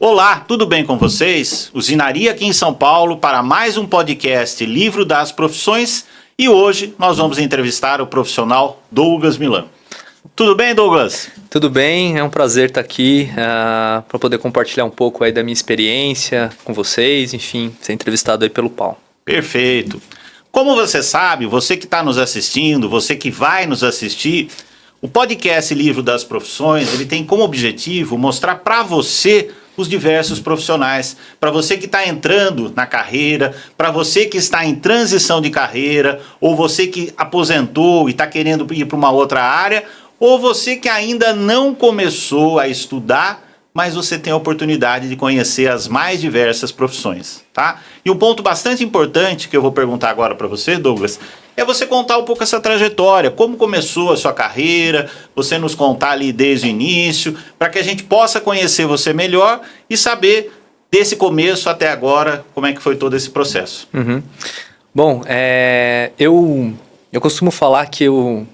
Olá, tudo bem com vocês? Usinaria aqui em São Paulo para mais um podcast Livro das Profissões e hoje nós vamos entrevistar o profissional Douglas Milan. Tudo bem, Douglas? Tudo bem, é um prazer estar aqui para poder compartilhar um pouco aí da minha experiência com vocês, enfim, ser entrevistado aí pelo Paulo. Perfeito. Como você sabe, você que está nos assistindo, você que vai nos assistir, o podcast Livro das Profissões, ele tem como objetivo mostrar para você os diversos profissionais, para você que está entrando na carreira, para você que está em transição de carreira, ou você que aposentou e está querendo ir para uma outra área, ou você que ainda não começou a estudar, mas você tem a oportunidade de conhecer as mais diversas profissões, tá? E um ponto bastante importante que eu vou perguntar agora para você, Douglas, é você contar um pouco essa trajetória, como começou a sua carreira, você nos contar ali desde o início, para que a gente possa conhecer você melhor e saber desse começo até agora, como é que foi todo esse processo. Bom, eu costumo falar que eu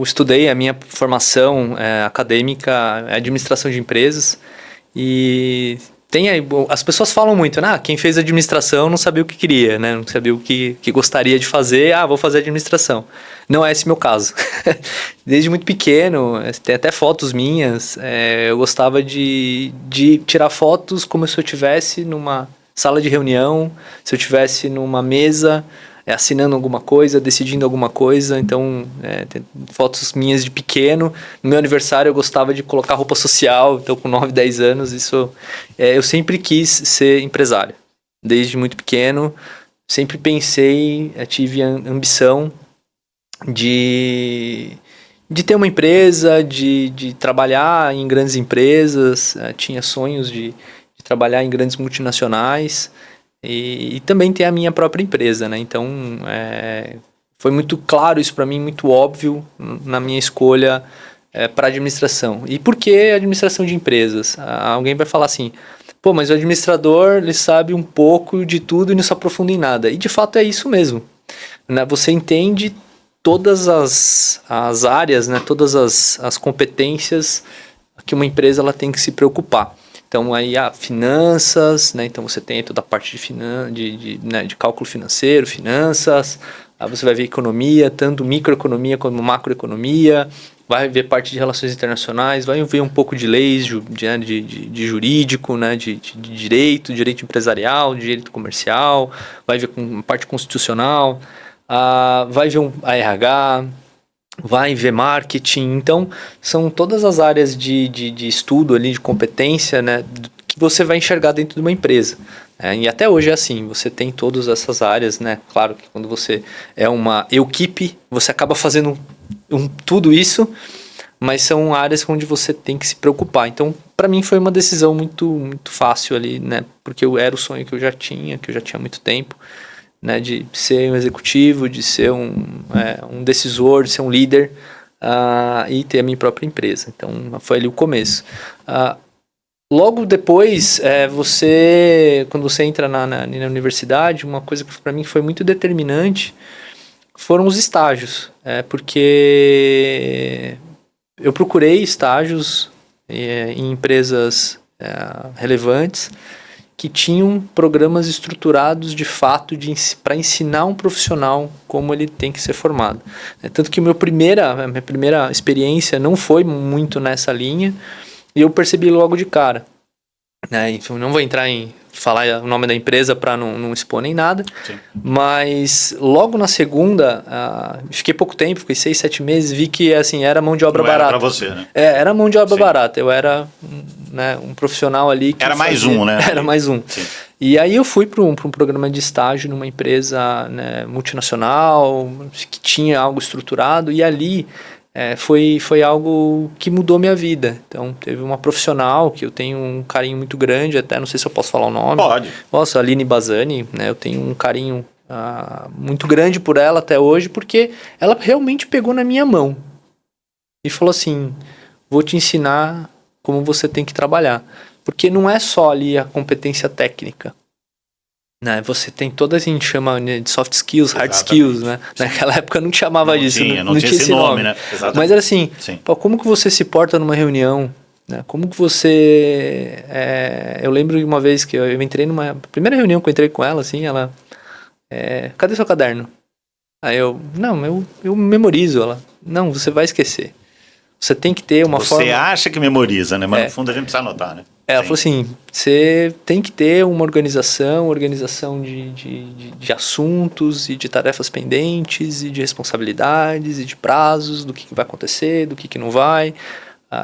estudei, a minha formação acadêmica é administração de empresas e as pessoas falam muito, né? Quem fez administração não sabia o que queria, né? Não sabia o que gostaria de fazer, vou fazer administração. Não é esse meu caso. Desde muito pequeno, tem até fotos minhas, eu gostava de tirar fotos como se eu estivesse numa sala de reunião, se eu estivesse numa mesa, assinando alguma coisa, decidindo alguma coisa. Então, tem fotos minhas de pequeno. No meu aniversário eu gostava de colocar roupa social, então com 9, 10 anos, eu sempre quis ser empresário. Desde muito pequeno, sempre pensei, tive a ambição de ter uma empresa, de trabalhar em grandes empresas, tinha sonhos de trabalhar em grandes multinacionais, e também ter a minha própria empresa, né? Então, foi muito claro isso para mim, muito óbvio na minha escolha para administração. E por que administração de empresas? Alguém vai falar assim, mas o administrador ele sabe um pouco de tudo e não se aprofunda em nada. E de fato é isso mesmo, né? Você entende todas as áreas, né? Todas as competências que uma empresa ela tem que se preocupar. Então, aí finanças, né? Então você tem toda a parte de cálculo financeiro, finanças, aí você vai ver economia, tanto microeconomia como macroeconomia, vai ver parte de relações internacionais, vai ver um pouco de leis, de jurídico, né? de direito empresarial, direito comercial, vai ver com parte constitucional, vai ver a RH, vai ver marketing. Então, são todas as áreas de estudo ali, de competência, né, que você vai enxergar dentro de uma empresa. E até hoje é assim, você tem todas essas áreas, né? Claro que quando você é uma equipe, você acaba fazendo tudo isso, mas são áreas onde você tem que se preocupar. Então, para mim foi uma decisão muito, muito fácil ali, né? Porque era o sonho que eu já tinha há muito tempo, né, de ser um executivo, de ser um decisor, de ser um líder e ter a minha própria empresa. Então, foi ali o começo. Logo depois, quando você entra na universidade, uma coisa que para mim foi muito determinante foram os estágios. Porque eu procurei estágios em empresas relevantes que tinham programas estruturados de fato para ensinar um profissional como ele tem que ser formado. Tanto que a minha primeira experiência não foi muito nessa linha e eu percebi logo de cara. Então, não vou entrar em falar o nome da empresa para não expor nem nada. Sim. Mas logo na segunda, fiquei pouco tempo, fiquei 6, 7 meses, vi que assim, era mão de obra barata. Era para você, né? Era mão de obra barata. Eu era um profissional ali que era mais um, né? Era mais um. Sim. E aí eu fui para um programa de estágio numa empresa, né, multinacional, que tinha algo estruturado, e ali foi algo que mudou minha vida. Então, teve uma profissional que eu tenho um carinho muito grande, até não sei se eu posso falar o nome. Pode. Nossa, Aline Bazani, né, eu tenho um carinho muito grande por ela até hoje, porque ela realmente pegou na minha mão e falou assim, vou te ensinar como você tem que trabalhar. Porque não é só ali a competência técnica. Né? Você tem todas, a gente chama de soft skills, hard skills, né? Naquela época não chamava disso. Não tinha esse nome, né? Exatamente. Mas era assim, como que você se porta numa reunião? né? Como que você... eu lembro de uma vez que eu entrei numa... primeira reunião que eu entrei com ela, assim, ela... cadê seu caderno? Aí eu memorizo. Ela, não, você vai esquecer. Você tem que ter uma forma... Você acha que memoriza, né? Mas no fundo a gente precisa anotar, né? Ela falou assim, você tem que ter uma organização de assuntos e de tarefas pendentes e de responsabilidades e de prazos, do que vai acontecer, do que não vai.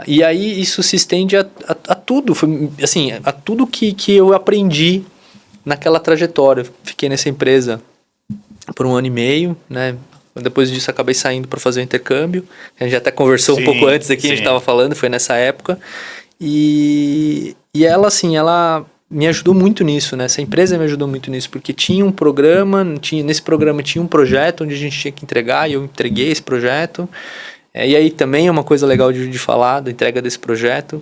E aí isso se estende a tudo, foi, assim, a tudo que eu aprendi naquela trajetória. Fiquei nessa empresa por 1 ano e meio, né? Depois disso acabei saindo para fazer o intercâmbio. A gente até conversou um pouco antes aqui, a gente estava falando, foi nessa época. E ela, assim, ela me ajudou muito nisso, né? Essa empresa me ajudou muito nisso, porque tinha um programa, nesse programa tinha um projeto onde a gente tinha que entregar, e eu entreguei esse projeto. E aí também é uma coisa legal de falar, da entrega desse projeto.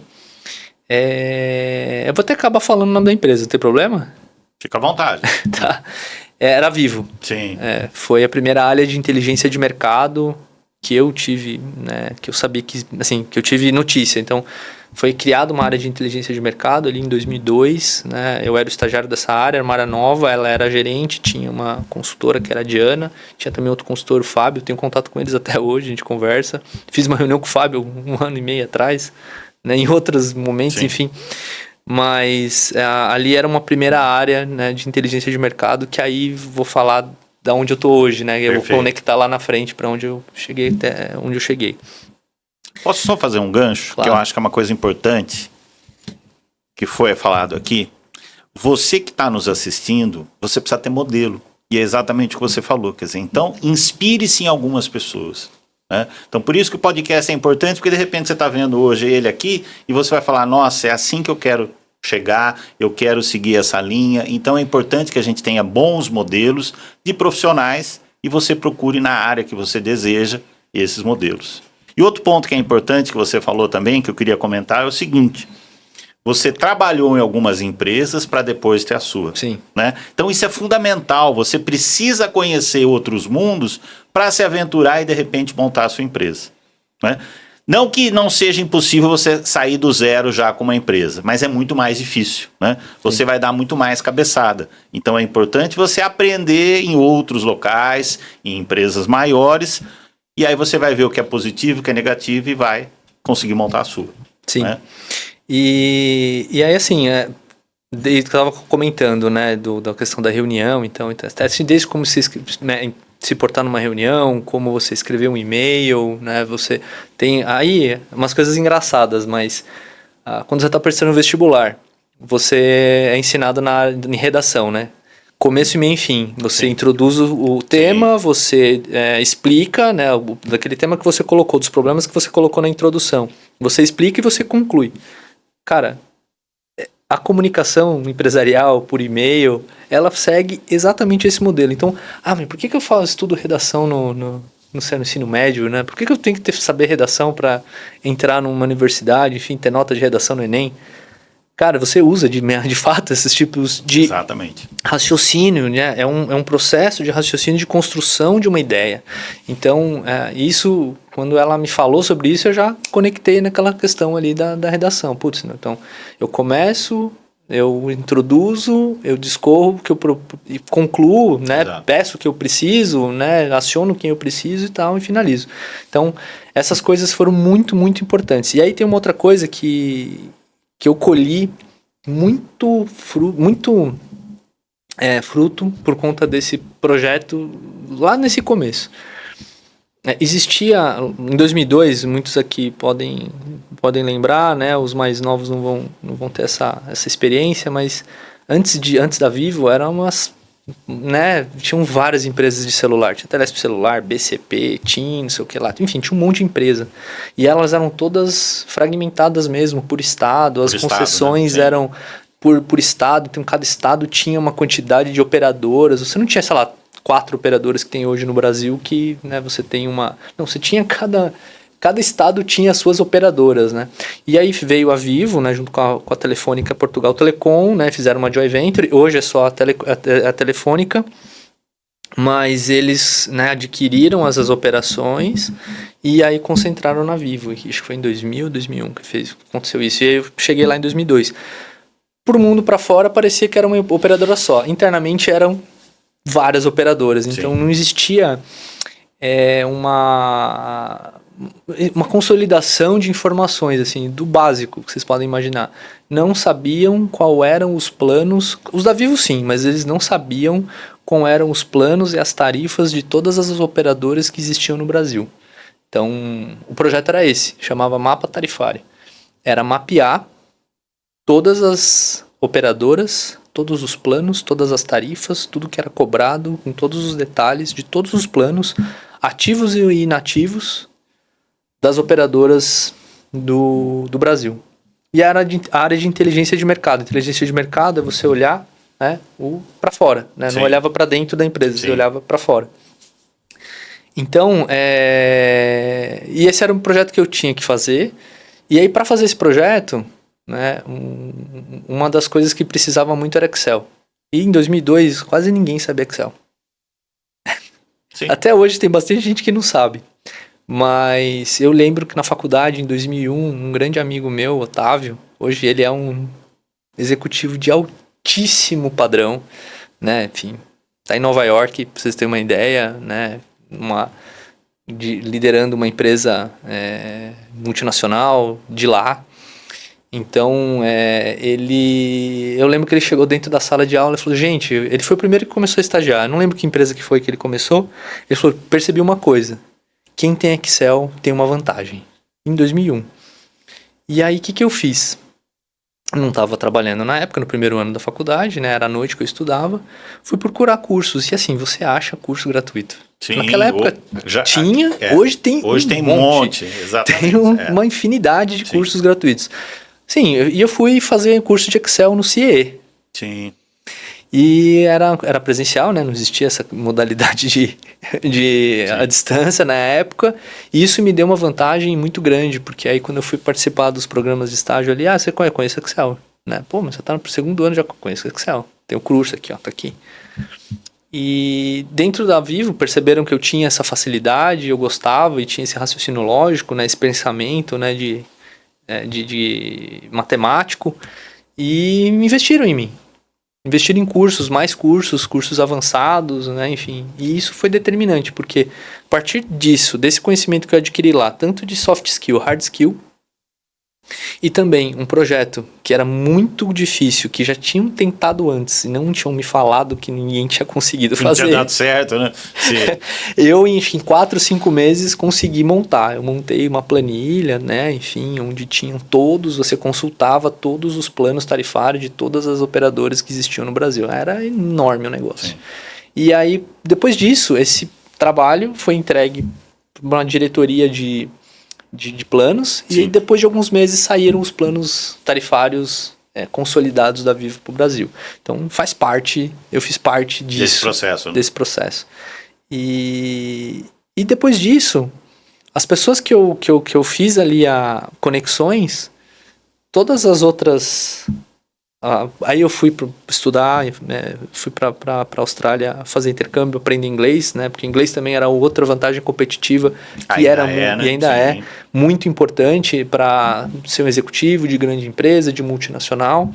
Eu vou até acabar falando o nome da empresa, não tem problema? Fica à vontade. Tá. Era Vivo. Sim. Foi a primeira área de inteligência de mercado que eu tive, né? Que eu sabia que, assim, que eu tive notícia. Então, foi criada uma área de inteligência de mercado ali em 2002, né? Eu era o estagiário dessa área, era uma área nova, ela era gerente, tinha uma consultora que era a Diana, tinha também outro consultor, o Fábio, tenho contato com eles até hoje, a gente conversa. Fiz uma reunião com o Fábio 1 ano e meio atrás, né? Em outros momentos, sim. Enfim. Mas ali era uma primeira área, né, de inteligência de mercado, que aí vou falar da onde eu tô hoje, né? Eu vou conectar lá na frente para onde eu cheguei, até onde eu cheguei. Posso só fazer um gancho? Claro. Que eu acho que é uma coisa importante que foi falado aqui. Você que está nos assistindo, você precisa ter modelo. E é exatamente o que você falou. Quer dizer, então, inspire-se em algumas pessoas. Né? Então, por isso que o podcast é importante, porque de repente você está vendo hoje ele aqui e você vai falar, nossa, é assim que eu quero chegar, eu quero seguir essa linha. Então, é importante que a gente tenha bons modelos de profissionais e você procure na área que você deseja esses modelos. E outro ponto que é importante que você falou também, que eu queria comentar, é o seguinte: você trabalhou em algumas empresas para depois ter a sua. Sim. Né? Então isso é fundamental, você precisa conhecer outros mundos para se aventurar e de repente montar a sua empresa. Né? Não que não seja impossível você sair do zero já com uma empresa, mas é muito mais difícil. Né? Você vai dar muito mais cabeçada. Então é importante você aprender em outros locais, em empresas maiores. E aí você vai ver o que é positivo, o que é negativo e vai conseguir montar a sua. Sim. Né? E aí, assim, eu estava comentando, né, da questão da reunião, então assim, desde como se portar numa reunião, como você escrever um e-mail, né, você tem aí umas coisas engraçadas, mas quando você está prestando no vestibular, você é ensinado em redação, né? Começo, meio e fim. Você introduz o tema, você explica, né, daquele tema que você colocou, dos problemas que você colocou na introdução. Você explica e você conclui. Cara, a comunicação empresarial por e-mail, ela segue exatamente esse modelo. Então, mas por que eu estudo redação no ensino médio, né? Por que eu tenho que saber redação para entrar numa universidade, enfim, ter nota de redação no Enem? Cara, você usa de fato esses tipos de Exatamente. raciocínio, né? É um processo de raciocínio de construção de uma ideia. Então, isso, quando ela me falou sobre isso, eu já conectei naquela questão ali da redação. Putz, então, eu começo, eu introduzo, eu discorro, e concluo, né? Exato. Peço o que eu preciso, né? Aciono quem eu preciso e tal, e finalizo. Então, essas coisas foram muito, muito importantes. E aí tem uma outra coisa que eu colhi muito fruto por conta desse projeto lá nesse começo. Existia, em 2002, muitos aqui podem lembrar, né, os mais novos não vão ter essa experiência, mas antes da Vivo, eram né, tinham várias empresas de celular, tinha Telesp Celular, BCP, TIM, não sei o que lá, enfim, tinha um monte de empresa, e elas eram todas fragmentadas mesmo, por estado, as concessões, né? Eram por estado, então cada estado tinha uma quantidade de operadoras, você não tinha, sei lá, 4 operadoras que tem hoje no Brasil, que, né, você tem não, você tinha cada estado tinha as suas operadoras, né? E aí veio a Vivo, né, junto com a Telefônica Portugal Telecom, né, fizeram uma joint venture. Hoje é só a Telefônica, mas eles, né, adquiriram as operações e aí concentraram na Vivo. Acho que foi em 2000, 2001 que aconteceu isso. E aí eu cheguei lá em 2002. Pro mundo para fora parecia que era uma operadora só. Internamente eram várias operadoras. Então não existia uma consolidação de informações, assim, do básico que vocês podem imaginar. Não sabiam qual eram os planos, os da Vivo sim, mas eles não sabiam qual eram os planos e as tarifas de todas as operadoras que existiam no Brasil. Então, o projeto era esse, chamava Mapa Tarifário. Era mapear todas as operadoras, todos os planos, todas as tarifas, tudo que era cobrado, com todos os detalhes de todos os planos, ativos e inativos, das operadoras do Brasil. E a área de inteligência de mercado. Inteligência de mercado é você olhar, né, para fora. Né? Não olhava para dentro da empresa, você olhava para fora. Então, e esse era um projeto que eu tinha que fazer. E aí, para fazer esse projeto, né, uma das coisas que precisava muito era Excel. E em 2002, quase ninguém sabia Excel. Sim. Até hoje tem bastante gente que não sabe. Mas eu lembro que na faculdade, em 2001, um grande amigo meu, Otávio, hoje ele é um executivo de altíssimo padrão, né? Enfim, tá em Nova York, pra vocês terem uma ideia, né? Liderando uma empresa multinacional de lá. Então, eu lembro que ele chegou dentro da sala de aula e falou, gente, ele foi o primeiro que começou a estagiar, eu não lembro que empresa que foi que ele começou, ele falou, percebi uma coisa, quem tem Excel tem uma vantagem, em 2001. E aí, o que eu fiz? Eu não estava trabalhando na época, no primeiro ano da faculdade, né? Era à noite que eu estudava. Fui procurar cursos. E assim, você acha curso gratuito. Sim, naquela época tinha, hoje tem um monte. Exatamente. Tem uma infinidade de cursos gratuitos. Sim, eu fui fazer curso de Excel no CIE. Sim. E era presencial, né? Não existia essa modalidade de à distância na época. E isso me deu uma vantagem muito grande, porque aí quando eu fui participar dos programas de estágio ali, você conhece Excel, né? Pô, mas você tá no segundo ano, já conhece Excel. Tem o curso aqui, ó, tá aqui. E dentro da Vivo perceberam que eu tinha essa facilidade, eu gostava e tinha esse raciocínio lógico, né? Esse pensamento, né? De matemático, e investiram em mim. Investiram em cursos avançados, né, enfim. E isso foi determinante, porque a partir disso, desse conhecimento que eu adquiri lá, tanto de soft skill, hard skill, e também um projeto que era muito difícil, que já tinham tentado antes e não tinham me falado que ninguém tinha conseguido fazer. Não tinha dado certo, né? Sim. Eu, em 4, 5 meses, consegui montar. Eu montei uma planilha, né, enfim, onde tinham você consultava todos os planos tarifários de todas as operadoras que existiam no Brasil. Era enorme o negócio. Sim. E aí, depois disso, esse trabalho foi entregue para uma diretoria de planos. Sim. E aí, depois de alguns meses saíram os planos tarifários consolidados da Vivo para o Brasil. Então eu fiz parte disso. Desse processo. E depois disso, as pessoas que eu fiz ali conexões, todas as outras... aí eu fui estudar, né, fui para a Austrália fazer intercâmbio, aprender inglês, né, porque inglês também era outra vantagem competitiva que ainda é muito importante para ser um executivo de grande empresa, de multinacional.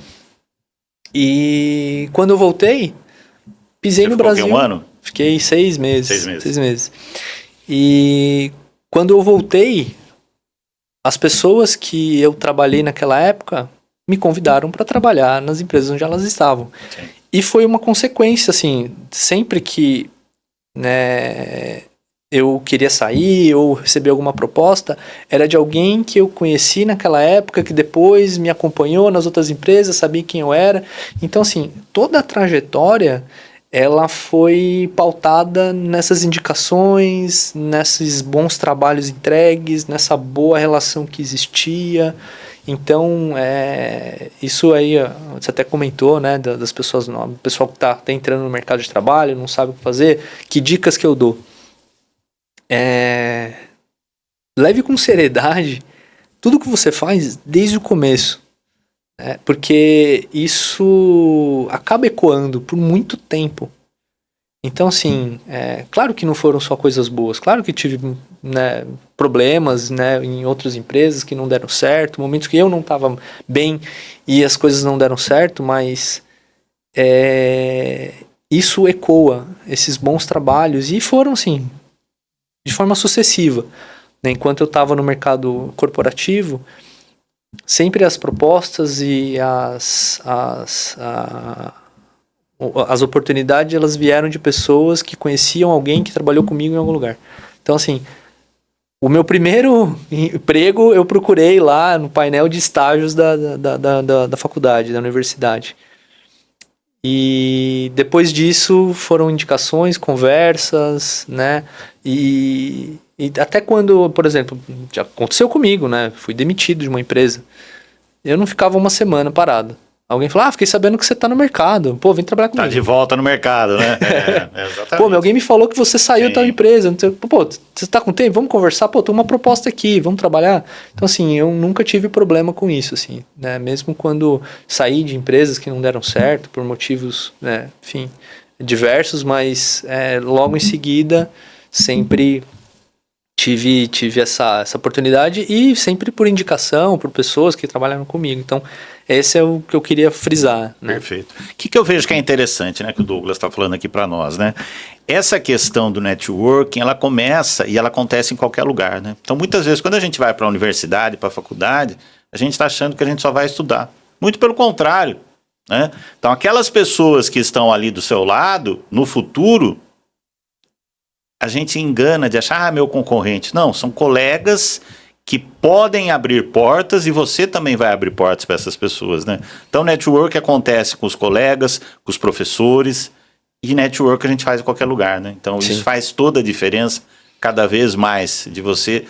E quando eu voltei, pisei no Brasil. Um ano? Fiquei 6 meses. 6 meses. E quando eu voltei, as pessoas que eu trabalhei naquela época me convidaram para trabalhar nas empresas onde elas estavam. Sim. E foi uma consequência, assim, sempre que, né, eu queria sair ou receber alguma proposta, era de alguém que eu conheci naquela época, que depois me acompanhou nas outras empresas, sabia quem eu era. Então, assim, toda a trajetória, ela foi pautada nessas indicações, nesses bons trabalhos entregues, nessa boa relação que existia. Então, isso aí, você até comentou, né, das pessoas novas, o pessoal que está entrando no mercado de trabalho, não sabe o que fazer, que dicas que eu dou? Leve com seriedade tudo que você faz desde o começo, né, porque isso acaba ecoando por muito tempo. Então, assim, claro que não foram só coisas boas. Claro que tive, né, problemas, né, em outras empresas que não deram certo, momentos que eu não estava bem e as coisas não deram certo, mas isso ecoa esses bons trabalhos e foram, assim, de forma sucessiva. Né? Enquanto eu estava no mercado corporativo, sempre as propostas e as oportunidades, elas vieram de pessoas que conheciam alguém que trabalhou comigo em algum lugar. Então, assim, o meu primeiro emprego eu procurei lá no painel de estágios da faculdade, da universidade. E depois disso foram indicações, conversas, né? E até quando, por exemplo, já aconteceu comigo, né? Fui demitido de uma empresa. Eu não ficava uma semana parado. Alguém falou, fiquei sabendo que você tá no mercado. Pô, vem trabalhar comigo. Tá de volta no mercado, né? Exatamente. Pô, alguém me falou que você saiu da tal empresa. Pô, você tá com tempo? Vamos conversar? Pô, tem uma proposta aqui, vamos trabalhar? Então, assim, eu nunca tive problema com isso, assim, né? Mesmo quando saí de empresas que não deram certo, por motivos, né, enfim, diversos, mas logo em seguida, sempre tive essa oportunidade e sempre por indicação, por pessoas que trabalharam comigo. Então, esse é o que eu queria frisar, né? Perfeito. O que eu vejo que é interessante, né, que o Douglas está falando aqui para nós, né? Essa questão do networking, ela começa e ela acontece em qualquer lugar, né? Então, muitas vezes, quando a gente vai para a universidade, para a faculdade, a gente está achando que a gente só vai estudar. Muito pelo contrário, né? Então, aquelas pessoas que estão ali do seu lado, no futuro, a gente engana de achar, meu concorrente. Não, são colegas que podem abrir portas e você também vai abrir portas para essas pessoas, né? Então, network acontece com os colegas, com os professores, e network a gente faz em qualquer lugar, né? Então, Sim. Isso faz toda a diferença, cada vez mais, de você,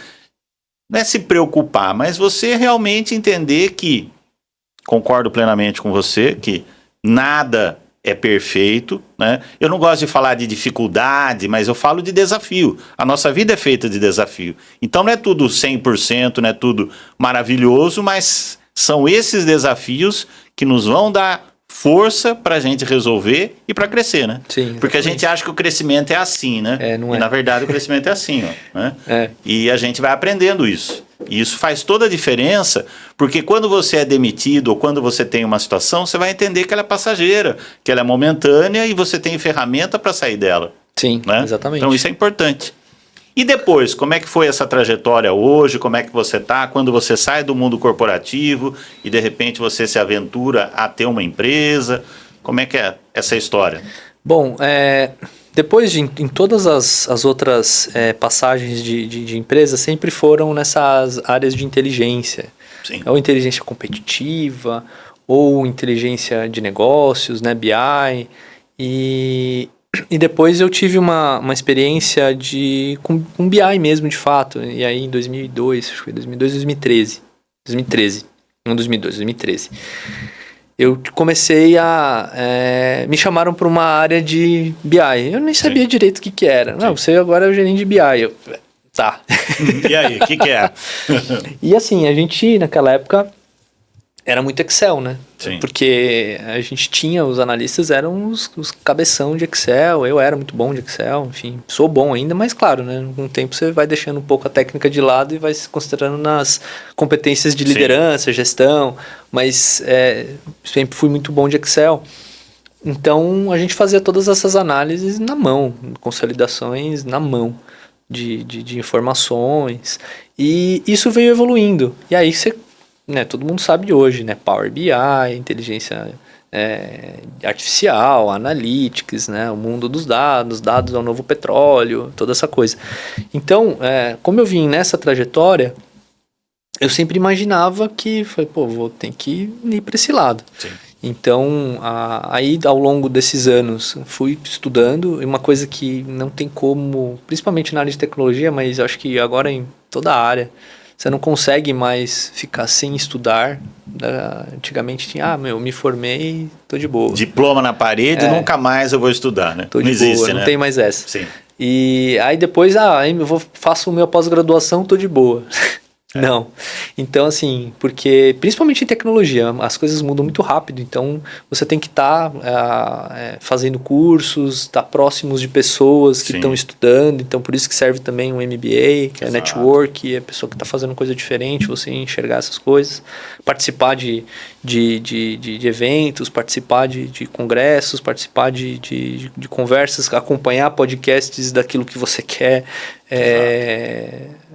não é se preocupar, mas você realmente entender que, concordo plenamente com você, que nada é perfeito, né? Eu não gosto de falar de dificuldade, mas eu falo de desafio. A nossa vida é feita de desafio. Então não é tudo 100%, não é tudo maravilhoso, mas são esses desafios que nos vão dar força para a gente resolver e para crescer, né? Sim, porque a gente acha que o crescimento é assim, né? Não é. E na verdade o crescimento é assim, ó, né? E a gente vai aprendendo isso. E isso faz toda a diferença, porque quando você é demitido ou quando você tem uma situação, você vai entender que ela é passageira, que ela é momentânea e você tem ferramenta para sair dela. Sim, né? Exatamente. Então isso é importante. E depois, como é que foi essa trajetória hoje? Como é que você está quando você sai do mundo corporativo e de repente você se aventura a ter uma empresa? Como é que é essa história? Bom, depois em todas as outras passagens de empresa, sempre foram nessas áreas de inteligência. Sim. Ou inteligência competitiva, ou inteligência de negócios, né, BI. E depois eu tive uma experiência com BI mesmo, de fato. E aí em 2002, acho que foi 2002, 2013. 2013. Não 2002, 2013. Eu comecei me chamaram para uma área de BI. Eu nem sabia Sim. direito o que era. Sim. Não, você agora é o gerente de BI. Tá. E aí, o que é? E assim, a gente naquela época era muito Excel, né? Sim. Porque a gente tinha, os analistas eram os cabeção de Excel, eu era muito bom de Excel, enfim, sou bom ainda, mas claro, né? Com o tempo você vai deixando um pouco a técnica de lado e vai se concentrando nas competências de liderança, Sim. gestão, mas sempre fui muito bom de Excel. Então a gente fazia todas essas análises na mão, consolidações na mão de informações, e isso veio evoluindo. E aí você, né, todo mundo sabe de hoje, né? Power BI, inteligência artificial, analytics, né? O mundo dos dados é o novo petróleo, toda essa coisa. Então, como eu vim nessa trajetória, eu sempre imaginava que vou ter que ir para esse lado. Sim. Então, aí ao longo desses anos, fui estudando, e uma coisa que não tem como, principalmente na área de tecnologia, mas eu acho que agora em toda a área, você não consegue mais ficar sem estudar. Antigamente tinha, me formei, tô de boa. Diploma na parede, nunca mais eu vou estudar, né? Tô de não boa, existe, não né? tem mais essa. Sim. E aí depois, faço minha pós-graduação, tô de boa. Não. Então, assim, porque principalmente em tecnologia, as coisas mudam muito rápido, então você tem que estar fazendo cursos, estar próximos de pessoas que estão estudando, então por isso que serve também um MBA, que é network, é a pessoa que está fazendo coisa diferente, você enxergar essas coisas, participar de eventos, participar de congressos, participar de conversas, acompanhar podcasts daquilo que você quer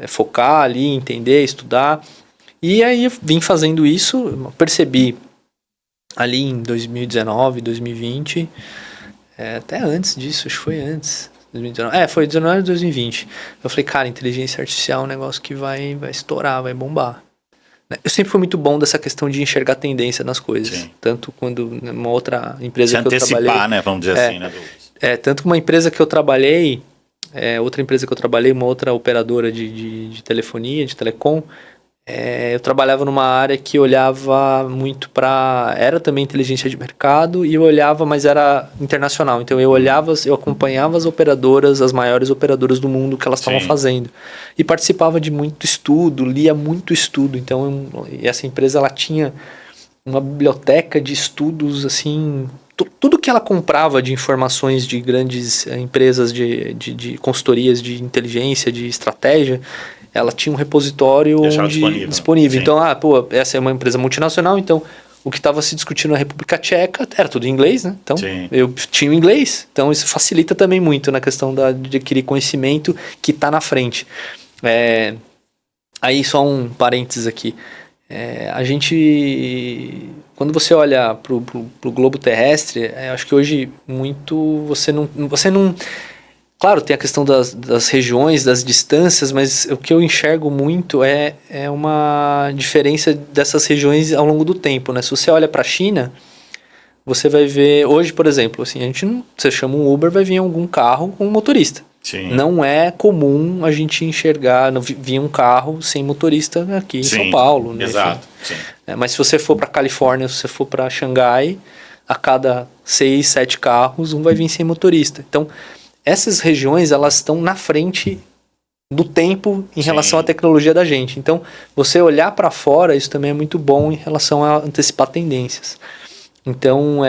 focar ali, entender, estudar. E aí eu vim fazendo isso, percebi ali em 2019, 2020, até antes disso, acho que foi antes. 2019, foi 19 de 2020. Eu falei, cara, inteligência artificial é um negócio que vai estourar, vai bombar. Eu sempre fui muito bom dessa questão de enxergar tendência nas coisas. Sim. Tanto quando uma outra empresa que eu trabalhei... antecipar, né? Vamos dizer assim, né? Tanto que uma empresa que eu trabalhei, outra empresa que eu trabalhei, uma outra operadora de telefonia, de telecom, eu trabalhava numa área que olhava muito para... Era também inteligência de mercado e eu olhava, mas era internacional. Então eu acompanhava as operadoras, as maiores operadoras do mundo, que elas estavam fazendo. E participava de muito estudo, lia muito estudo. Então essa empresa ela tinha uma biblioteca de estudos, assim... Tudo que ela comprava de informações de grandes empresas de consultorias de inteligência, de estratégia, ela tinha um repositório disponível. Então, essa é uma empresa multinacional, então o que estava se discutindo na República Tcheca era tudo em inglês, né? Então, eu tinha o inglês. Então, isso facilita também muito na questão de adquirir conhecimento que está na frente. Aí, só um parênteses aqui. A gente... Quando você olha para o globo terrestre, acho que hoje muito você não... Claro, tem a questão das regiões, das distâncias, mas o que eu enxergo muito é uma diferença dessas regiões ao longo do tempo, né? Se você olha para a China, você vai ver... Hoje, por exemplo, assim, você chama um Uber, vai vir algum carro com um motorista. Sim. Não é comum a gente enxergar, vir um carro sem motorista aqui em São Paulo. Né? Exato. Mas se você for para Califórnia, se você for para Xangai, a cada 6, 7 carros, um vai vir sem motorista. Então, essas regiões, elas estão na frente do tempo em relação à tecnologia da gente. Então, você olhar para fora, isso também é muito bom em relação a antecipar tendências. Então,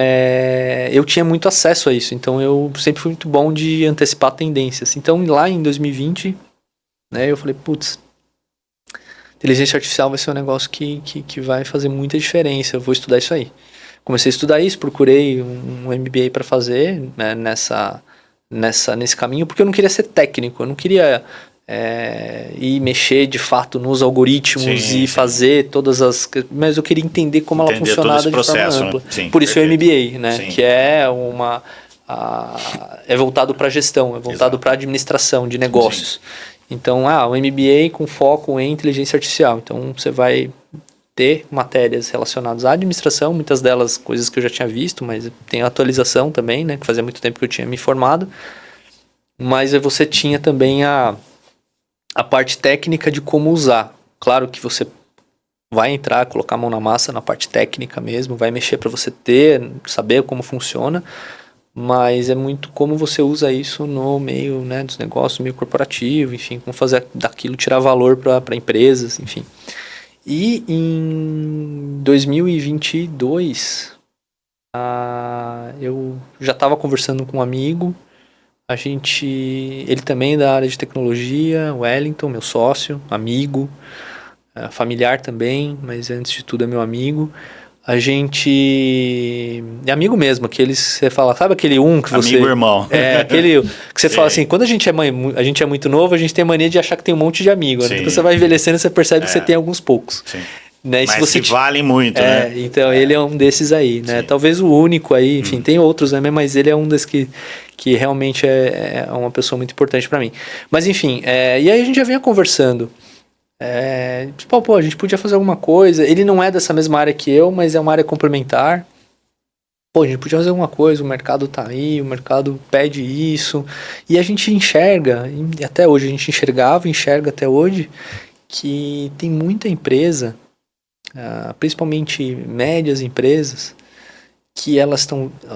eu tinha muito acesso a isso. Então, eu sempre fui muito bom de antecipar tendências. Então, lá em 2020, né, eu falei, putz, inteligência artificial vai ser um negócio que vai fazer muita diferença. Eu vou estudar isso aí. Comecei a estudar isso, procurei um MBA para fazer, né, nesse caminho, porque eu não queria ser técnico. Eu não queria... e mexer de fato nos algoritmos fazer todas as... Mas eu queria entender como ela funcionava de forma ampla. Né? Por isso o MBA, né? Que é é voltado para gestão, é voltado para administração de negócios. Então, o MBA com foco em inteligência artificial. Então, você vai ter matérias relacionadas à administração, muitas delas coisas que eu já tinha visto, mas tem atualização também, né? Que fazia muito tempo que eu tinha me formado. Mas você tinha também a parte técnica de como usar. Claro que você vai entrar, colocar a mão na massa na parte técnica mesmo, vai mexer para você saber como funciona, mas é muito como você usa isso no meio, né, dos negócios, meio corporativo, enfim, como fazer daquilo tirar valor para empresas, enfim. E em 2022, eu já estava conversando com um amigo. Ele também é da área de tecnologia, Wellington, meu sócio, amigo, familiar também, mas antes de tudo é meu amigo. A gente é amigo mesmo, você fala, sabe aquele que você... Amigo irmão. Aquele que você fala assim, quando a gente é muito novo, a gente tem mania de achar que tem um monte de amigos. Né? Então você vai envelhecendo e você percebe que você tem alguos poucos. Sim. Né? Mas que valem muito, né? Então ele é um desses aí, né? Sim. Talvez o único aí, enfim, tem outros, né? Mas ele é um desses que realmente é uma pessoa muito importante para mim. Mas enfim, e aí a gente já vinha conversando. A gente podia fazer alguma coisa. Ele não é dessa mesma área que eu, mas é uma área complementar. A gente podia fazer alguma coisa, o mercado tá aí, o mercado pede isso. E a gente enxerga, e até hoje a gente enxerga até hoje, que tem muita empresa, principalmente médias empresas, que elas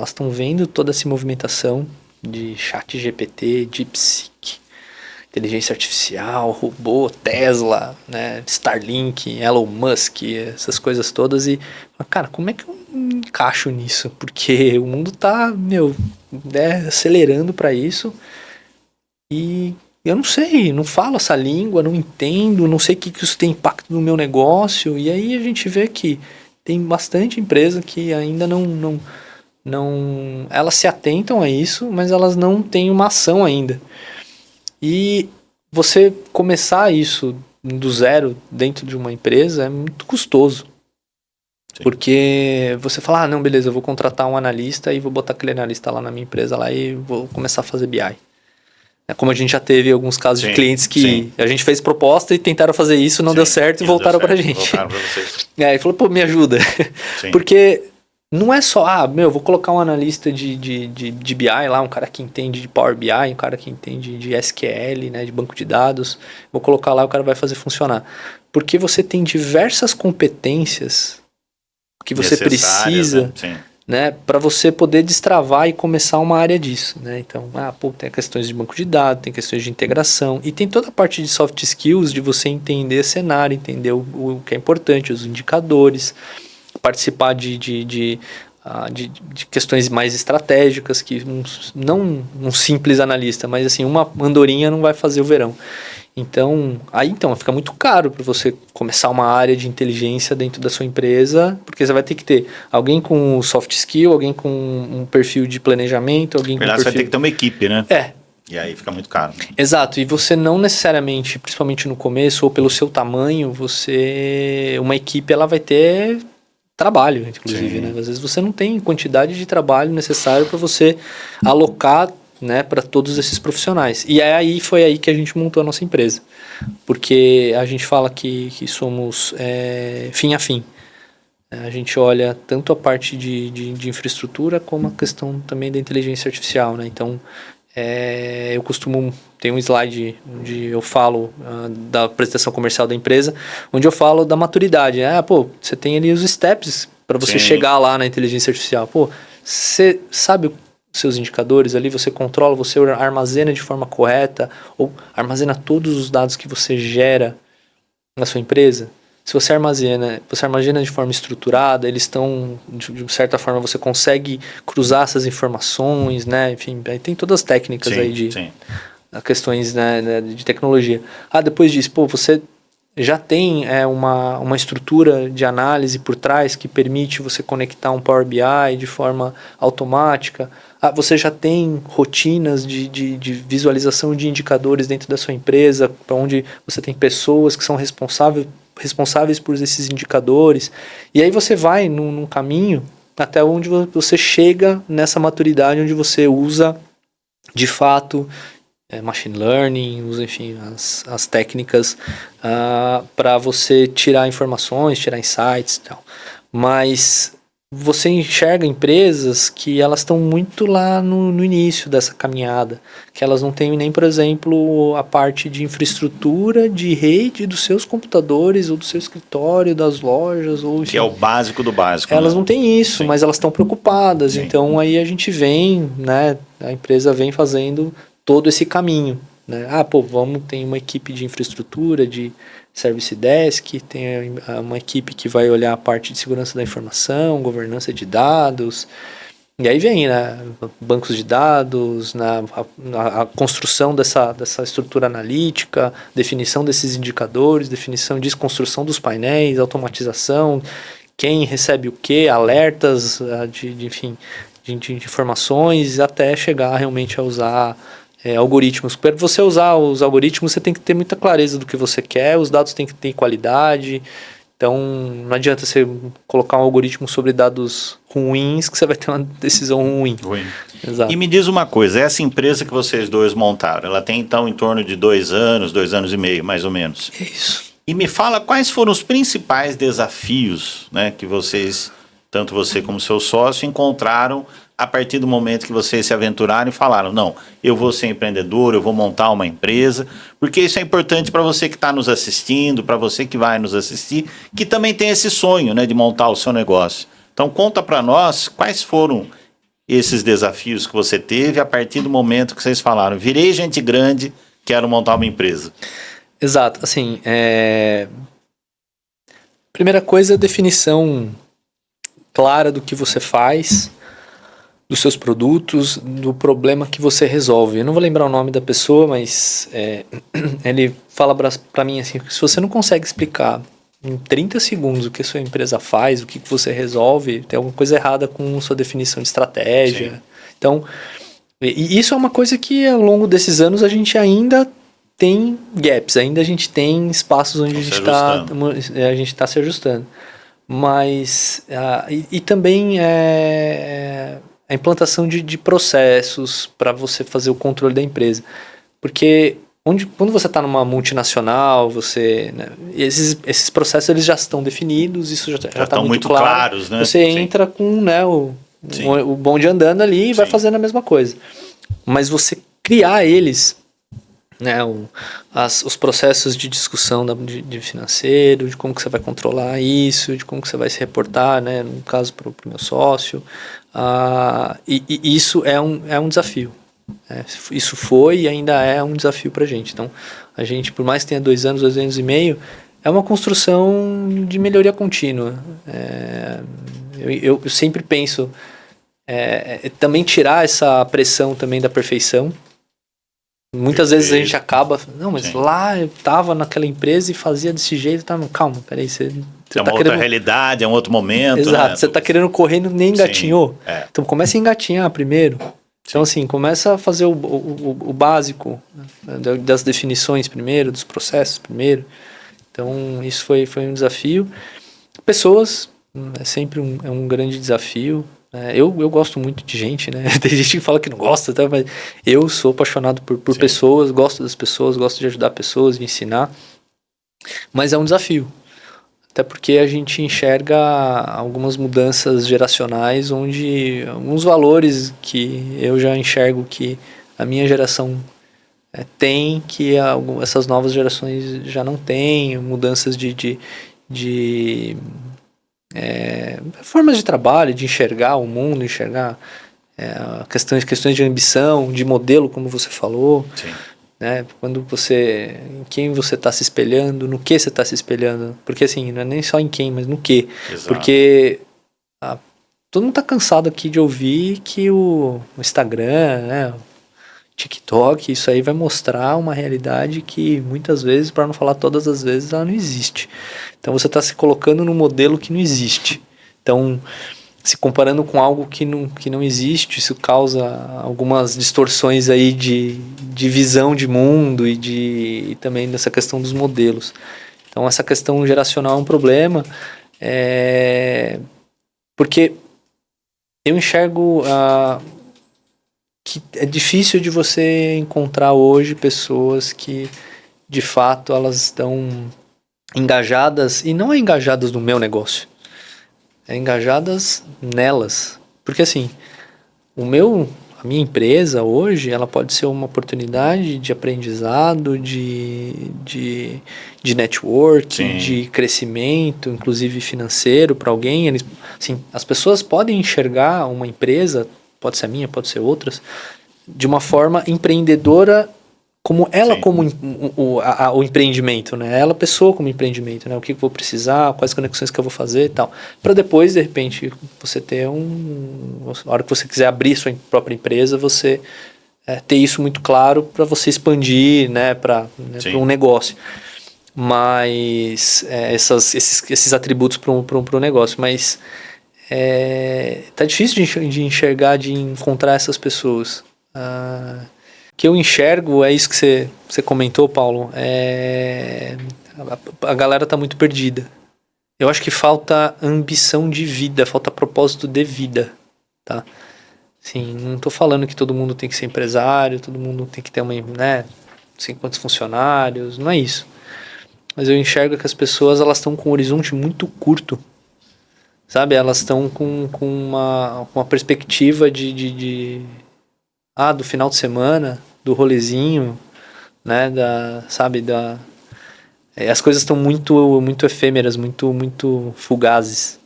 estão vendo toda essa movimentação de ChatGPT, DeepSeek, inteligência artificial, robô, Tesla, né, Starlink, Elon Musk, essas coisas todas e, cara, como é que eu encaixo nisso? Porque o mundo tá, acelerando para isso e eu não sei, não falo essa língua, não entendo, não sei o que isso tem impacto no meu negócio e aí a gente vê que tem bastante empresa que ainda não elas se atentam a isso, mas elas não têm uma ação ainda. E você começar isso do zero dentro de uma empresa é muito custoso. Sim. Porque você fala, não, beleza, eu vou contratar um analista e vou botar aquele analista lá na minha empresa lá e vou começar a fazer BI. Como a gente já teve alguns casos de clientes que a gente fez proposta e tentaram fazer isso, não deu certo e voltaram pra gente. Voltaram pra vocês. E falou, pô, me ajuda. Porque não é só, vou colocar um analista de BI lá, um cara que entende de Power BI, um cara que entende de SQL, né, de banco de dados, vou colocar lá e o cara vai fazer funcionar. Porque você tem diversas competências que você precisa, né, para você poder destravar e começar uma área disso, né? Então, tem questões de banco de dados, tem questões de integração e tem toda a parte de soft skills de você entender cenário, entender o que é importante, os indicadores, participar de questões mais estratégicas que não um simples analista, mas assim, uma andorinha não vai fazer o verão. Então fica muito caro para você começar uma área de inteligência dentro da sua empresa, porque você vai ter que ter alguém com soft skill, alguém com um perfil de planejamento, alguém com você vai ter que ter uma equipe, né? E aí fica muito caro. Exato, e você não necessariamente, principalmente no começo, ou pelo seu tamanho, uma equipe ela vai ter trabalho, inclusive, né? Às vezes você não tem quantidade de trabalho necessário para você alocar, né, para todos esses profissionais. E foi aí que a gente montou a nossa empresa. Porque a gente fala que somos fim a fim. A gente olha tanto a parte de infraestrutura como a questão também da inteligência artificial, né? Então, eu costumo ter um slide onde eu falo da apresentação comercial da empresa, onde eu falo da maturidade. Você tem ali os steps para você chegar lá na inteligência artificial. Você sabe os seus indicadores ali, você controla, você armazena de forma correta, ou armazena todos os dados que você gera na sua empresa. Se você armazena de forma estruturada, eles estão, de certa forma, você consegue cruzar essas informações, né? Enfim, tem todas as técnicas aí de questões, né, de tecnologia. Depois disso, você já tem uma estrutura de análise por trás que permite você conectar um Power BI de forma automática. Você já tem rotinas de visualização de indicadores dentro da sua empresa, para onde você tem pessoas que são responsáveis por esses indicadores. E aí você vai num caminho até onde você chega nessa maturidade, onde você usa, de fato, machine learning, usa, enfim, as técnicas para você tirar informações, tirar insights e tal. Mas você enxerga empresas que elas estão muito lá no início dessa caminhada, que elas não têm nem, por exemplo, a parte de infraestrutura de rede dos seus computadores ou do seu escritório, das lojas. Ou, enfim, que é o básico do básico. Elas não têm isso, mas elas estão preocupadas. Então aí a gente vem, né, a empresa vem fazendo todo esse caminho, né? Tem uma equipe de infraestrutura, de Service Desk, tem uma equipe que vai olhar a parte de segurança da informação, governança de dados, e aí vem, né, bancos de dados, a construção dessa estrutura analítica, definição desses indicadores, definição disso, construção dos painéis, automatização, quem recebe o quê, alertas de informações, até chegar realmente a usar algoritmos. Para você usar os algoritmos, você tem que ter muita clareza do que você quer, os dados têm que ter qualidade, então não adianta você colocar um algoritmo sobre dados ruins que você vai ter uma decisão ruim. Exato. E me diz uma coisa, essa empresa que vocês dois montaram, ela tem então em torno de 2 anos, 2 anos e meio, mais ou menos. Isso. E me fala quais foram os principais desafios, né, que vocês, tanto você como seu sócio, encontraram a partir do momento que vocês se aventuraram e falaram, não, eu vou ser empreendedor, eu vou montar uma empresa, porque isso é importante para você que está nos assistindo, para você que vai nos assistir, que também tem esse sonho, né, de montar o seu negócio. Então conta para nós quais foram esses desafios que você teve a partir do momento que vocês falaram, virei gente grande, quero montar uma empresa? Exato, assim, primeira coisa, definição clara do que você faz, dos seus produtos, do problema que você resolve. Eu não vou lembrar o nome da pessoa, mas ele fala pra mim assim, se você não consegue explicar em 30 segundos o que a sua empresa faz, o que você resolve, tem alguma coisa errada com sua definição de estratégia. Sim. Então, e isso é uma coisa que ao longo desses anos a gente ainda tem gaps, ainda a gente tem espaços onde a gente está se ajustando. Mas, e também a implantação de processos para você fazer o controle da empresa. Porque quando você está numa multinacional, né, esses processos eles já estão definidos, isso já está muito claro. Claros, né? Você entra com, né, o bonde andando ali e vai fazendo a mesma coisa. Mas você criar eles, né, os processos de discussão de financeiro, de como que você vai controlar isso, de como que você vai se reportar, né, no caso para o meu sócio, e isso é um desafio. Isso foi e ainda é um desafio para a gente. Então, a gente, por mais que tenha 2 anos e meio, é uma construção de melhoria contínua. Eu sempre penso também tirar essa pressão também da perfeição. Muitas vezes a gente acaba, não, mas lá eu tava naquela empresa e fazia desse jeito, tá? Calma, peraí, você é uma outra realidade, é um outro momento. Exato, né? Você tá querendo correr e nem engatinhou. Então começa a engatinhar primeiro. Então assim, começa a fazer o básico, né, das definições primeiro, dos processos primeiro. Então isso foi um desafio. Pessoas, é sempre um grande desafio. Eu gosto muito de gente, né? Tem gente que fala que não gosta, tá? Mas eu sou apaixonado por pessoas, gosto das pessoas, gosto de ajudar pessoas, de ensinar. Mas é um desafio. Até porque a gente enxerga algumas mudanças geracionais, onde alguns valores que eu já enxergo que a minha geração tem, que essas novas gerações já não têm, mudanças de formas de trabalho, de enxergar o mundo, enxergar questões de ambição, de modelo, como você falou. Sim. Né? Em quem você está se espelhando, no que você está se espelhando. Porque assim, não é nem só em quem, mas no que. Exato. Porque todo mundo está cansado aqui de ouvir que o Instagram, né, o TikTok, isso aí vai mostrar uma realidade que muitas vezes, para não falar todas as vezes, ela não existe. Então você está se colocando num modelo que não existe. Então, se comparando com algo que não existe, isso causa algumas distorções aí de visão de mundo e também dessa questão dos modelos. Então essa questão geracional é um problema, porque eu enxergo que é difícil de você encontrar hoje pessoas que de fato elas estão engajadas, e não é engajadas no meu negócio, engajadas nelas. Porque assim, a minha empresa hoje, ela pode ser uma oportunidade de aprendizado, de network, sim, de crescimento, inclusive financeiro para alguém. Assim, as pessoas podem enxergar uma empresa, pode ser a minha, pode ser outras, de uma forma empreendedora, como ela, sim, como o empreendimento, né? Ela, pessoa, como empreendimento, né? O que eu vou precisar, quais conexões que eu vou fazer e tal. Para depois, de repente, você ter a hora que você quiser abrir sua própria empresa, você ter isso muito claro para você expandir, né? Para um negócio. Mas esses atributos para um negócio. Mas tá difícil de enxergar, de encontrar essas pessoas. Que eu enxergo, é isso que você comentou, Paulo, a galera tá muito perdida. Eu acho que falta ambição de vida, falta propósito de vida, tá? Assim, não tô falando que todo mundo tem que ser empresário, todo mundo tem que ter não sei quantos funcionários, não é isso. Mas eu enxergo que as pessoas, elas estão com um horizonte muito curto, sabe? Elas estão com uma perspectiva do final de semana, do rolezinho, né, as coisas estão muito, muito efêmeras, muito, muito fugazes.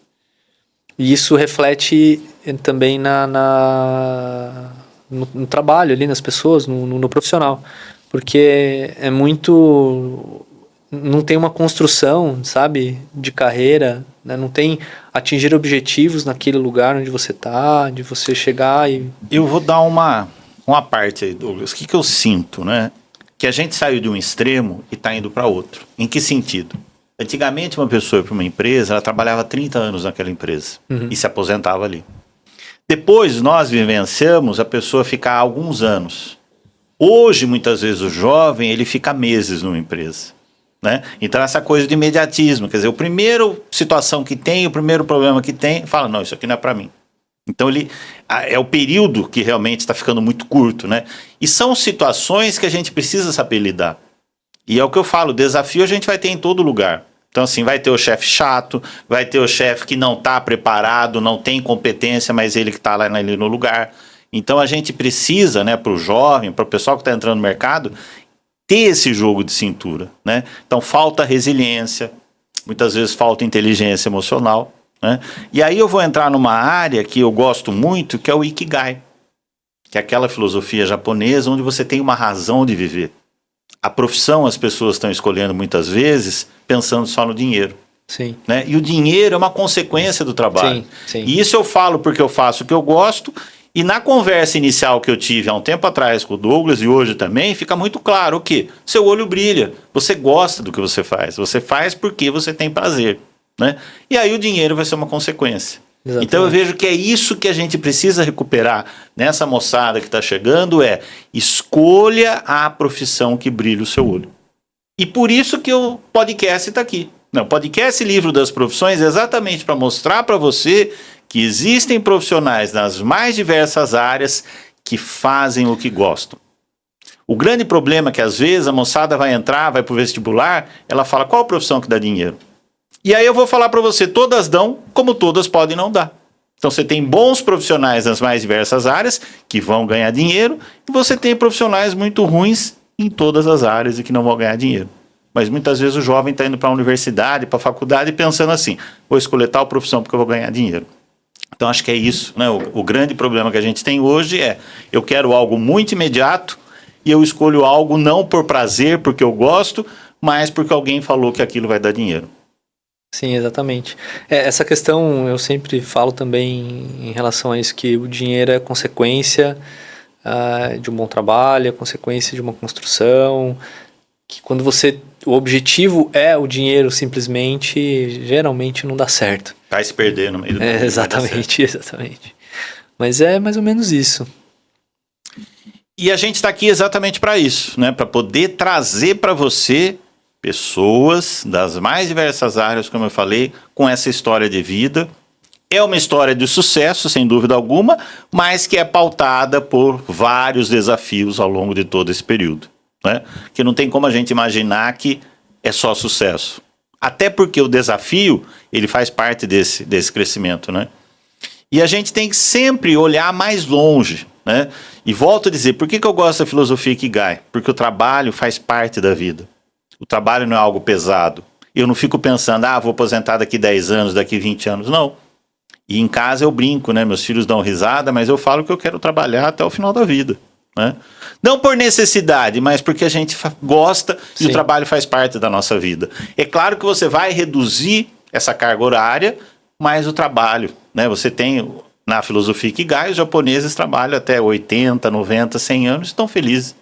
E isso reflete também no trabalho ali, nas pessoas, no profissional. porque é muito... Não tem uma construção, sabe, de carreira, né? Não tem atingir objetivos naquele lugar onde você tá, de você chegar e... Eu vou dar uma parte aí, Douglas. O que eu sinto, né? Que a gente saiu de um extremo e está indo para outro. Em que sentido? Antigamente, uma pessoa para uma empresa, ela trabalhava 30 anos naquela empresa e se aposentava ali. Depois, nós vivenciamos a pessoa ficar alguns anos. Hoje, muitas vezes, o jovem, ele fica meses numa empresa. Né? Então, essa coisa de imediatismo, quer dizer, o primeiro situação que tem, o primeiro problema que tem, fala, não, isso aqui não é para mim. Então, é o período que realmente está ficando muito curto, né? E são situações que a gente precisa saber lidar. E é o que eu falo, desafio a gente vai ter em todo lugar. Então, assim, vai ter o chefe chato, vai ter o chefe que não está preparado, não tem competência, mas ele que está lá ali no lugar. Então, a gente precisa, né, para o jovem, para o pessoal que está entrando no mercado, ter esse jogo de cintura, né? Então, falta resiliência, muitas vezes falta inteligência emocional, né? E aí eu vou entrar numa área que eu gosto muito, que é o Ikigai, que é aquela filosofia japonesa onde você tem uma razão de viver. A profissão as pessoas estão escolhendo muitas vezes pensando só no dinheiro. Sim. Né? E o dinheiro é uma consequência do trabalho. Sim. E isso eu falo porque eu faço o que eu gosto. E na conversa inicial que eu tive há um tempo atrás com o Douglas e hoje também, fica muito claro o quê? Seu olho brilha, você gosta do que você faz porque você tem prazer, né? E aí o dinheiro vai ser uma consequência. Exatamente. Então eu vejo que é isso que a gente precisa recuperar nessa moçada que está chegando, escolha a profissão que brilha o seu olho. E por isso que o podcast está aqui. O podcast Livro das Profissões é exatamente para mostrar para você que existem profissionais nas mais diversas áreas que fazem o que gostam. O grande problema é que às vezes a moçada vai entrar, vai para o vestibular, ela fala qual profissão que dá dinheiro. E aí eu vou falar para você, todas dão, como todas podem não dar. Então você tem bons profissionais nas mais diversas áreas que vão ganhar dinheiro e você tem profissionais muito ruins em todas as áreas e que não vão ganhar dinheiro. Mas muitas vezes o jovem está indo para a universidade, para a faculdade pensando assim, vou escolher tal profissão porque eu vou ganhar dinheiro. Então acho que é isso, né? O grande problema que a gente tem hoje eu quero algo muito imediato e eu escolho algo não por prazer, porque eu gosto, mas porque alguém falou que aquilo vai dar dinheiro. Sim, exatamente. Essa questão eu sempre falo também em relação a isso, que o dinheiro é consequência de um bom trabalho, é consequência de uma construção, que quando o objetivo é o dinheiro simplesmente, geralmente não dá certo. Vai se perder no meio do caminho. Exatamente. Mas é mais ou menos isso. E a gente está aqui exatamente para isso, né? Para poder trazer para você pessoas das mais diversas áreas, como eu falei, com essa história de vida. É uma história de sucesso, sem dúvida alguma, mas que é pautada por vários desafios ao longo de todo esse período, né? Que não tem como a gente imaginar que é só sucesso. Até porque o desafio, ele faz parte desse crescimento, né? E a gente tem que sempre olhar mais longe, né? E volto a dizer, por que eu gosto da filosofia Ikigai? Porque o trabalho faz parte da vida. O trabalho não é algo pesado. Eu não fico pensando, vou aposentar daqui 10 anos, daqui 20 anos. Não. E em casa eu brinco, né? Meus filhos dão risada, mas eu falo que eu quero trabalhar até o final da vida, né? Não por necessidade, mas porque a gente gosta e o trabalho faz parte da nossa vida. É claro que você vai reduzir essa carga horária, mas o trabalho, né? Você tem, na filosofia Ikigai, os japoneses trabalham até 80, 90, 100 anos e estão felizes.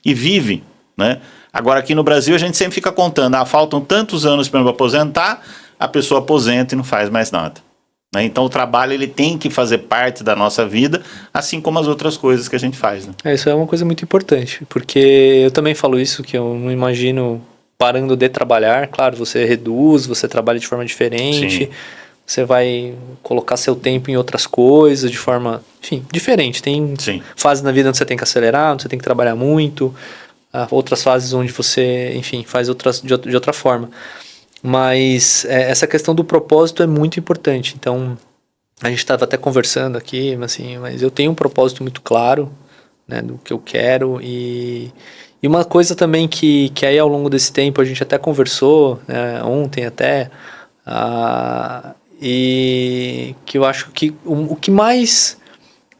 E vivem, né? Agora aqui no Brasil a gente sempre fica contando, faltam tantos anos para eu aposentar, a pessoa aposenta e não faz mais nada. Então o trabalho ele tem que fazer parte da nossa vida, assim como as outras coisas que a gente faz, né? Isso é uma coisa muito importante, porque eu também falo isso, que eu não imagino parando de trabalhar. Claro, você reduz, você trabalha de forma diferente, você vai colocar seu tempo em outras coisas de forma, enfim, diferente. Tem fases na vida onde você tem que acelerar, onde você tem que trabalhar muito, outras fases onde você, enfim, faz de outra forma. Mas essa questão do propósito é muito importante. Então, a gente estava até conversando aqui, mas eu tenho um propósito muito claro, né, do que eu quero. E uma coisa também que aí ao longo desse tempo a gente até conversou, né, ontem até, e que eu acho que o que mais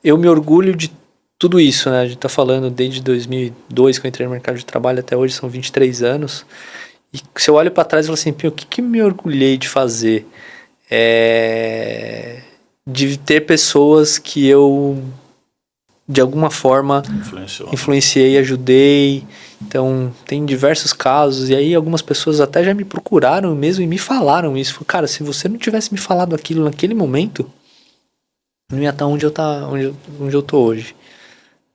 eu me orgulho de tudo isso, né? A gente tá falando desde 2002 que eu entrei no mercado de trabalho até hoje, são 23 anos. E se eu olho para trás e falo assim, o que me orgulhei de fazer? De ter pessoas que eu, de alguma forma, influenciei, ajudei. Então, tem diversos casos. E aí, algumas pessoas até já me procuraram mesmo e me falaram isso. Cara, se você não tivesse me falado aquilo naquele momento, não ia estar onde eu tô hoje.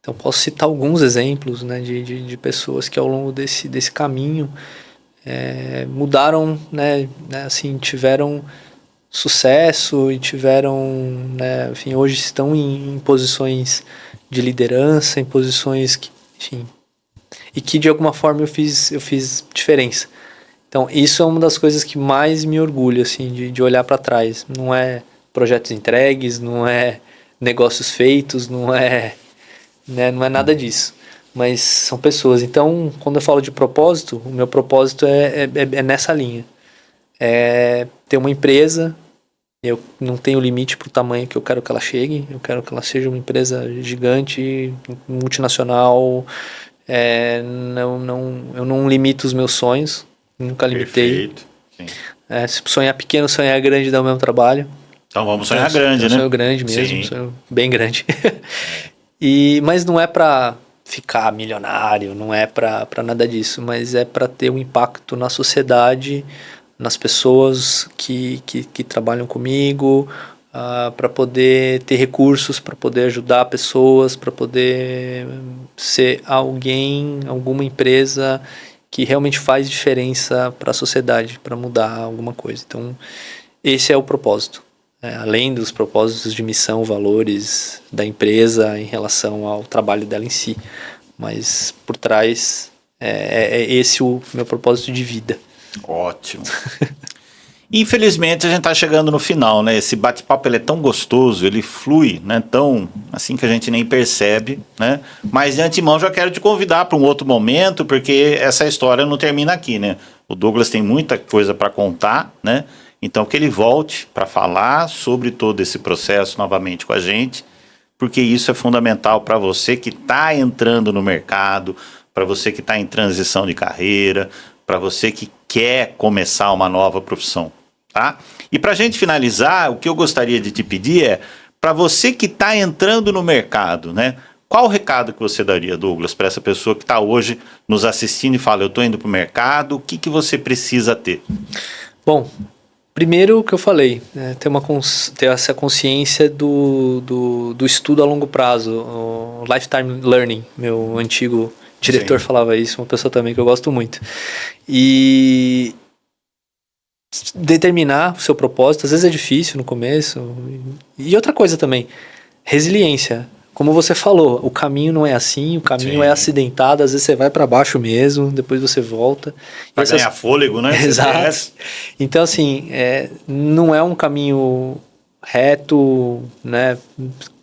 Então, posso citar alguns exemplos, né, de pessoas que ao longo desse caminho mudaram, né, assim, tiveram sucesso e tiveram, né, enfim, hoje estão em posições de liderança, em posições que, enfim, e que de alguma forma eu fiz diferença. Então, isso é uma das coisas que mais me orgulho, assim, de olhar para trás. Não é projetos entregues, não é negócios feitos, não é nada disso. Mas são pessoas. Então, quando eu falo de propósito, o meu propósito é nessa linha. Ter uma empresa, eu não tenho limite para o tamanho que eu quero que ela chegue, eu quero que ela seja uma empresa gigante, multinacional, eu não limito os meus sonhos, nunca limitei. Perfeito. Sim. Se sonhar pequeno, sonhar grande dá o mesmo trabalho. Então vamos sonhar grande, né? Um sonho grande mesmo, um sonho bem grande. Mas não é para ficar milionário, não é para nada disso, mas é para ter um impacto na sociedade, nas pessoas que trabalham comigo, para poder ter recursos, para poder ajudar pessoas, para poder ser alguma empresa que realmente faz diferença para a sociedade, para mudar alguma coisa. Então, esse é o propósito. Além dos propósitos de missão, valores da empresa em relação ao trabalho dela em si. Mas por trás é esse o meu propósito de vida. Ótimo. Infelizmente a gente está chegando no final, né? Esse bate-papo ele é tão gostoso, ele flui, né? Tão assim que a gente nem percebe, né? Mas de antemão já quero te convidar para um outro momento, porque essa história não termina aqui, né? O Douglas tem muita coisa para contar, né? Então que ele volte para falar sobre todo esse processo novamente com a gente, porque isso é fundamental para você que está entrando no mercado, para você que está em transição de carreira, para você que quer começar uma nova profissão, tá? E para a gente finalizar, o que eu gostaria de te pedir é, para você que está entrando no mercado, né? Qual o recado que você daria, Douglas, para essa pessoa que está hoje nos assistindo e fala, eu estou indo para o mercado, o que você precisa ter? Bom, primeiro o que eu falei, ter essa consciência do estudo a longo prazo, o lifetime learning, meu antigo diretor falava isso, uma pessoa também que eu gosto muito. E determinar o seu propósito, às vezes é difícil no começo. E outra coisa também, resiliência. Como você falou, o caminho não é assim, o caminho é acidentado, às vezes você vai para baixo mesmo, depois você volta. Para ganhar fôlego, né? Exato. Então, assim, não é um caminho reto, né,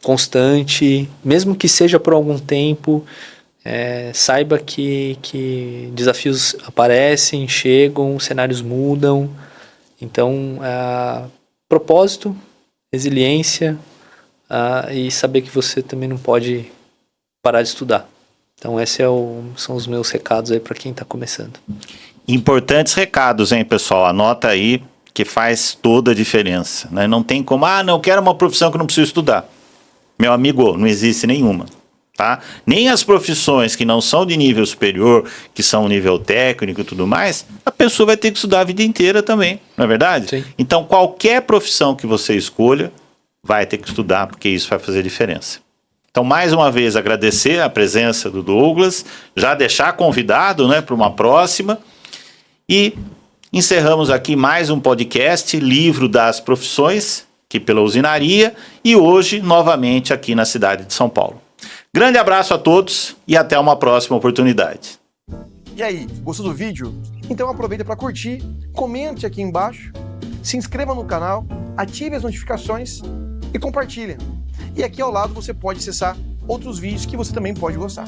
constante, mesmo que seja por algum tempo. Saiba que desafios aparecem, chegam, cenários mudam. Então, propósito, resiliência e saber que você também não pode parar de estudar. Então, esses são os meus recados aí para quem está começando. Importantes recados, hein, pessoal? Anota aí que faz toda a diferença, né? Não tem como, não quero uma profissão que não preciso estudar. Meu amigo, não existe nenhuma. Tá? Nem as profissões que não são de nível superior, que são nível técnico e tudo mais, a pessoa vai ter que estudar a vida inteira também, não é verdade? Sim. Então qualquer profissão que você escolha, vai ter que estudar, porque isso vai fazer diferença. Então mais uma vez agradecer a presença do Douglas, já deixar convidado, né, para uma próxima, e encerramos aqui mais um podcast, Livro das Profissões, aqui pela Usinaria, e hoje novamente aqui na cidade de São Paulo. Grande abraço a todos e até uma próxima oportunidade. E aí, gostou do vídeo? Então aproveita para curtir, comente aqui embaixo, se inscreva no canal, ative as notificações e compartilha. E aqui ao lado você pode acessar outros vídeos que você também pode gostar.